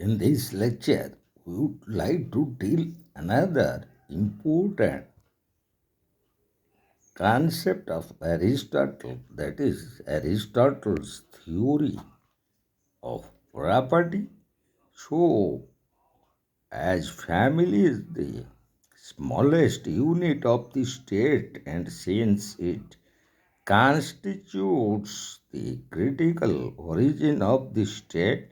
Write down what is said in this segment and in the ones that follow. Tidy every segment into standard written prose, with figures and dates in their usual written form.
In this lecture, we would like to deal another important concept of Aristotle, that is Aristotle's theory of property. So, as family is the smallest unit of the state and since it constitutes the critical origin of the state,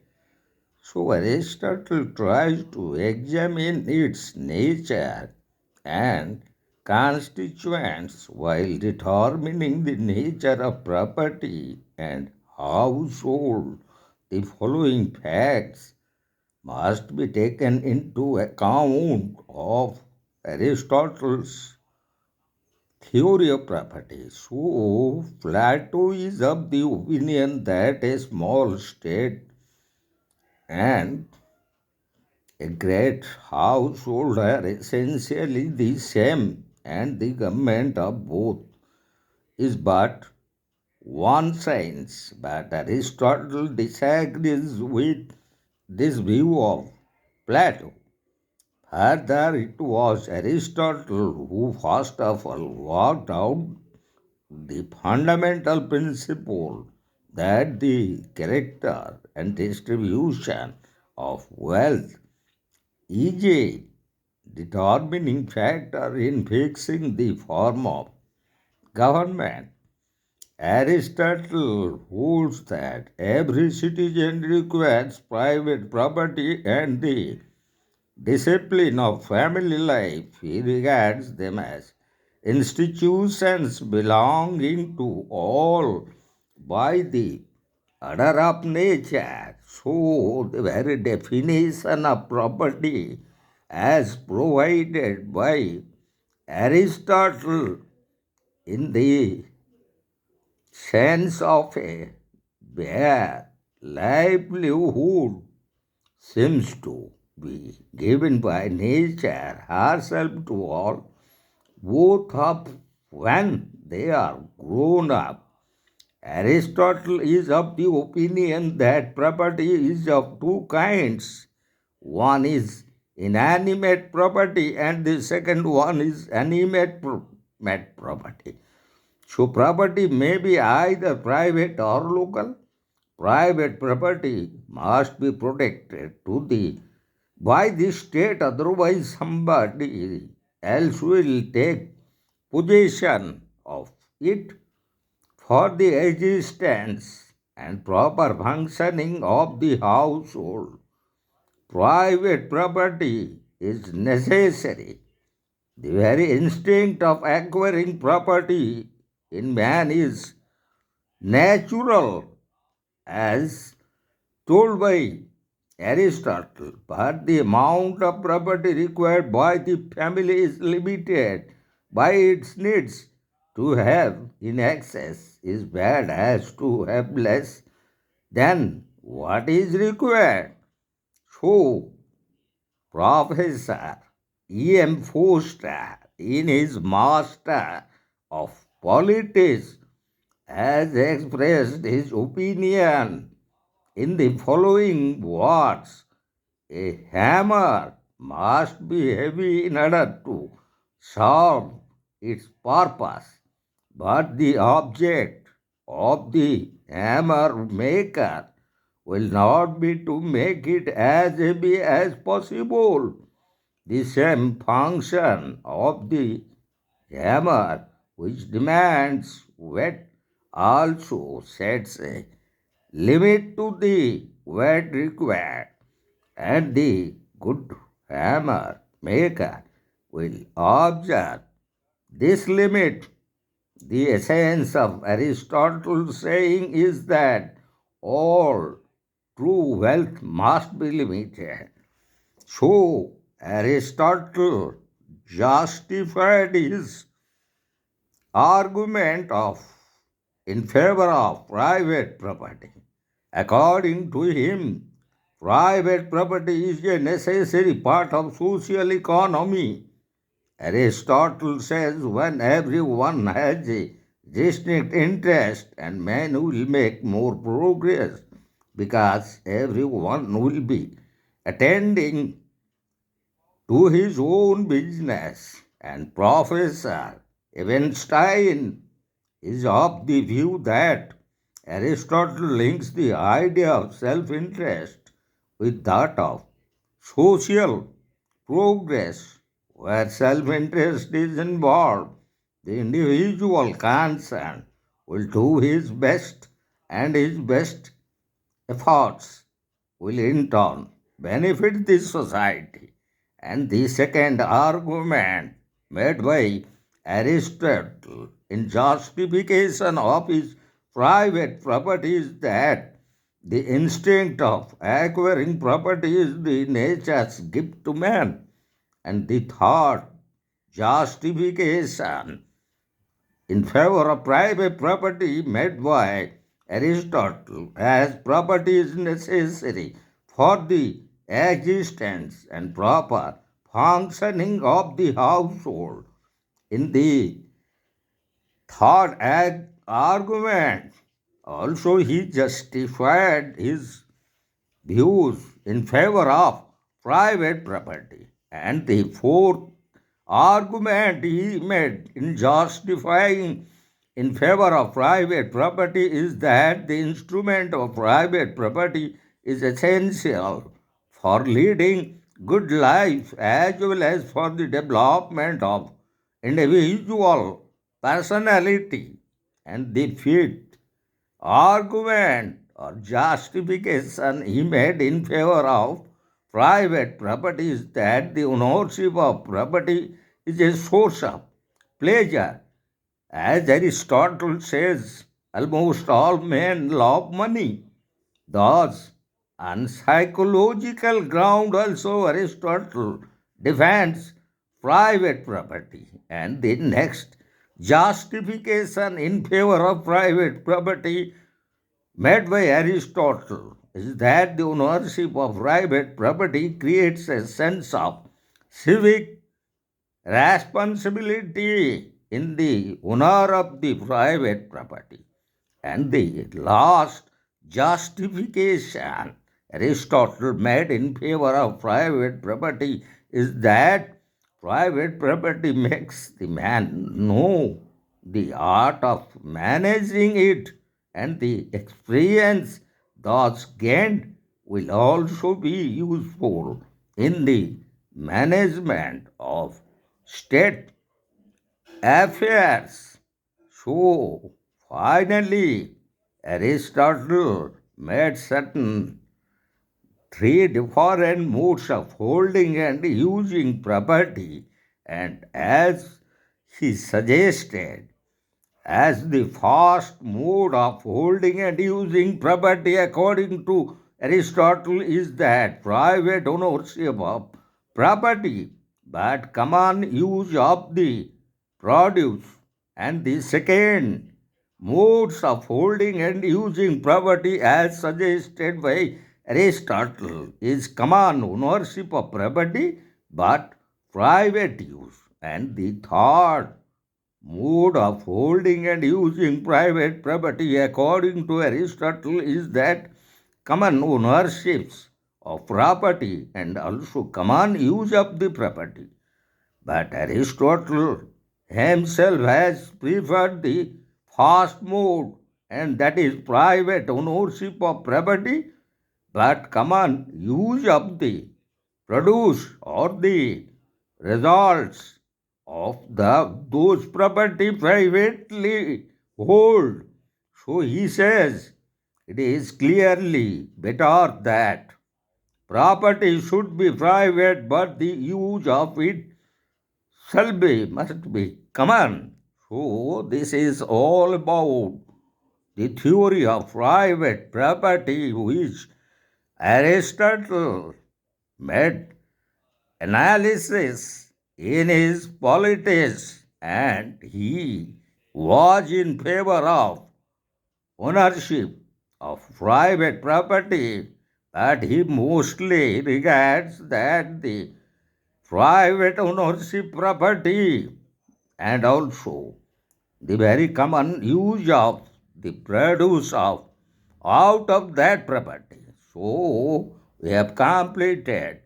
so Aristotle tries to examine its nature and constituents while determining the nature of property and household. The following facts must be taken into account of Aristotle's theory of property. So, Plato is of the opinion that a small state and a great household are essentially the same, and the government of both is but one science. But Aristotle disagrees with this view of Plato. Further, it was Aristotle who first of all worked out the fundamental principle that the character and distribution of wealth is a determining factor in fixing the form of government. Aristotle holds that every citizen requires private property and the discipline of family life. He regards them as institutions belonging to all by the order of nature. So, the very definition of property as provided by Aristotle in the sense of a bare livelihood seems to be given by nature herself to all, both of when they are grown up. Aristotle is of the opinion that property is of two kinds. One is inanimate property and the second one is animate property. So property may be either private or local. Private property must be protected to the by the state, otherwise somebody else will take possession of it. For the existence and proper functioning of the household, private property is necessary. The very instinct of acquiring property in man is natural, as told by Aristotle, but the amount of property required by the family is limited by its needs. To have in excess is bad as to have less than what is required. So, Professor E.M. Foster, in his Master of Politics, has expressed his opinion in the following words: a hammer must be heavy in order to serve its purpose, but the object of the hammer maker will not be to make it as heavy as possible. The same function of the hammer, which demands weight, also sets a limit to the weight required, and the good hammer maker will observe this limit. The essence of Aristotle's saying is that all true wealth must be limited. So, Aristotle justified his argument of in favor of private property. According to him, private property is a necessary part of social economy. Aristotle says when everyone has a distinct interest and man will make more progress because everyone will be attending to his own business. And Professor Evenstein is of the view that Aristotle links the idea of self interest with that of social progress, where self interest is involved. The individual concerned will do his best, and his best efforts will in turn benefit the society. And the second argument made by Aristotle in justification of his private property is that the instinct of acquiring property is the nature's gift to man. And the third justification in favor of private property made by Aristotle, as property is necessary for the existence and proper functioning of the household. In the third argument, also he justified his views in favor of private property. And the fourth argument he made in justifying in favor of private property is that the instrument of private property is essential for leading good life as well as for the development of individual personality. And the fifth argument or justification he made in favor of private property is that the ownership of property is a source of pleasure. As Aristotle says, almost all men love money. Thus, on psychological ground also Aristotle defends private property. And the next justification in favor of private property made by Aristotle is that the ownership of private property creates a sense of civic responsibility in the owner of the private property. And the last justification Aristotle made in favor of private property is that private property makes the man know the art of managing it, and the experience thus gained will also be useful in the management of state affairs. So, finally, Aristotle made certain three different modes of holding and using property, and as he suggested, as the first mode of holding and using property according to Aristotle is that private ownership of property but common use of the produce. And the second modes of holding and using property as suggested by Aristotle is common ownership of property but private use. And the third mode of holding and using private property according to Aristotle is that common ownerships of property and also common use of the property. But Aristotle himself has preferred the first mode, and that is private ownership of property but common use of the produce or the results of those property privately hold. So he says it is clearly better that property should be private, but the use of it must be common. So this is all about the theory of private property which Aristotle made analysis in his politics, and he was in favor of ownership of private property, but he mostly regards that the private ownership property and also the very common use of the produce of out of that property. So we have completed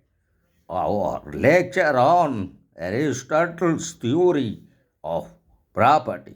our lecture on Aristotle's theory of property.